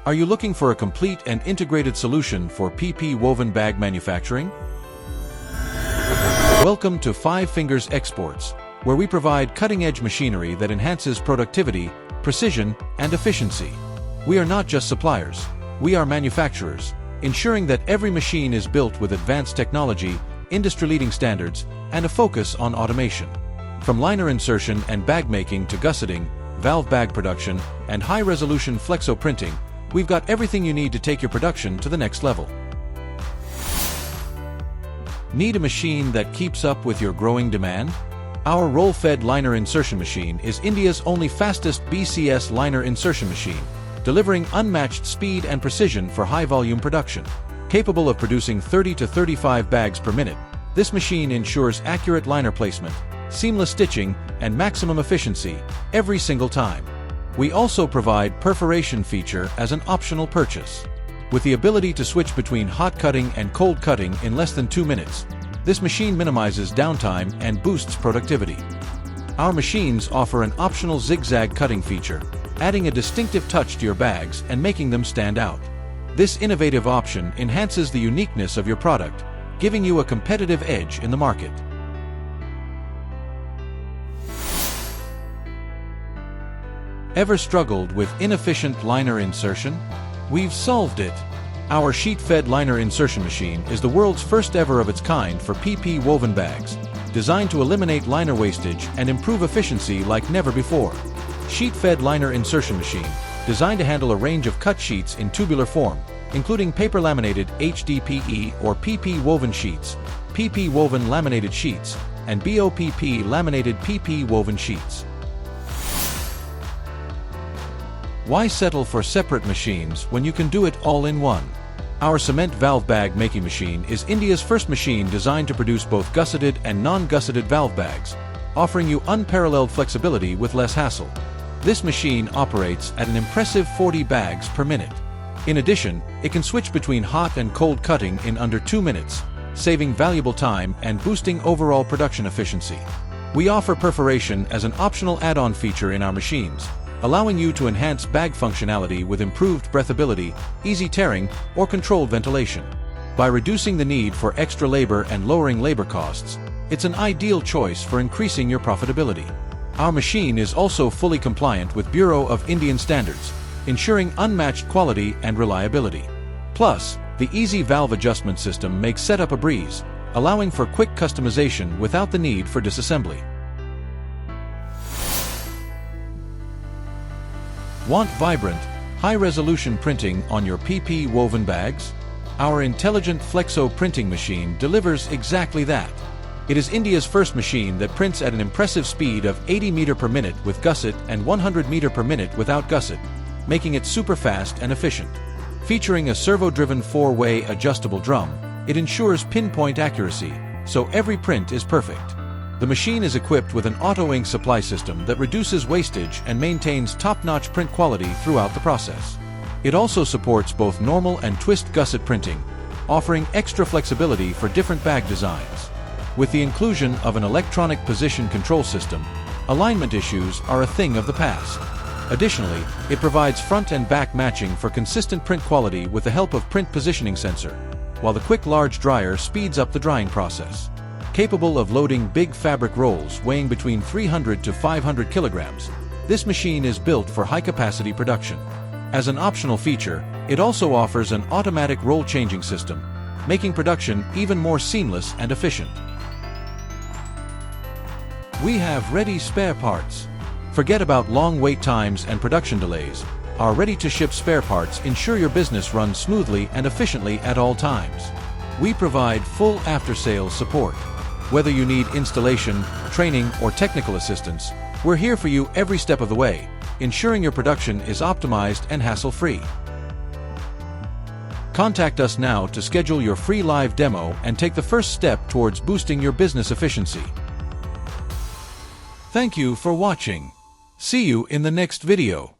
Are you looking for a complete and integrated solution for PP woven bag manufacturing? Welcome to Fingers Exports, where we provide cutting-edge machinery that enhances productivity, precision, and efficiency. We are not just suppliers, we are manufacturers, ensuring that every machine is built with advanced technology, industry-leading standards, and a focus on automation. From liner insertion and bag making to gusseting, valve bag production, and high-resolution flexo printing, we've got everything you need to take your production to the next level. Need a machine that keeps up with your growing demand? Our roll-fed liner insertion machine is India's only fastest BCS liner insertion machine, delivering unmatched speed and precision for high-volume production. Capable of producing 30 to 35 bags per minute, this machine ensures accurate liner placement, seamless stitching, and maximum efficiency every single time. We also provide perforation feature as an optional purchase. With the ability to switch between hot cutting and cold cutting in less than 2 minutes, this machine minimizes downtime and boosts productivity. Our machines offer an optional zigzag cutting feature, adding a distinctive touch to your bags and making them stand out. This innovative option enhances the uniqueness of your product, giving you a competitive edge in the market. Ever struggled with inefficient liner insertion? We've solved it. Our sheet-fed liner insertion machine is the world's first ever of its kind for PP woven bags, designed to eliminate liner wastage and improve efficiency like never before. Sheet-fed liner insertion machine, designed to handle a range of cut sheets in tubular form, including paper-laminated HDPE or PP woven sheets, PP woven laminated sheets, and BOPP laminated PP woven sheets. Why settle for separate machines when you can do it all in one? Our cement valve bag making machine is India's first machine designed to produce both gusseted and non-gusseted valve bags, offering you unparalleled flexibility with less hassle. This machine operates at an impressive 40 bags per minute. In addition, it can switch between hot and cold cutting in under 2 minutes, saving valuable time and boosting overall production efficiency. We offer perforation as an optional add-on feature in our machines, allowing you to enhance bag functionality with improved breathability, easy tearing, or controlled ventilation. By reducing the need for extra labor and lowering labor costs, it's an ideal choice for increasing your profitability. Our machine is also fully compliant with Bureau of Indian Standards, ensuring unmatched quality and reliability. Plus, the easy valve adjustment system makes setup a breeze, allowing for quick customization without the need for disassembly. Want vibrant, high-resolution printing on your PP woven bags? Our intelligent flexo printing machine delivers exactly that. It is India's first machine that prints at an impressive speed of 80 meters per minute with gusset and 100 meters per minute without gusset, making it super fast and efficient. Featuring a servo-driven 4-way adjustable drum, it ensures pinpoint accuracy, so every print is perfect. The machine is equipped with an auto-ink supply system that reduces wastage and maintains top-notch print quality throughout the process. It also supports both normal and twist gusset printing, offering extra flexibility for different bag designs. With the inclusion of an electronic position control system, alignment issues are a thing of the past. Additionally, it provides front and back matching for consistent print quality with the help of print positioning sensor, while the quick large dryer speeds up the drying process. Capable of loading big fabric rolls weighing between 300 to 500 kilograms, this machine is built for high-capacity production. As an optional feature, it also offers an automatic roll changing system, making production even more seamless and efficient. We have ready spare parts. Forget about long wait times and production delays. Our ready-to-ship spare parts ensure your business runs smoothly and efficiently at all times. We provide full after-sales support. Whether you need installation, training, or technical assistance, we're here for you every step of the way, ensuring your production is optimized and hassle-free. Contact us now to schedule your free live demo and take the first step towards boosting your business efficiency. Thank you for watching. See you in the next video.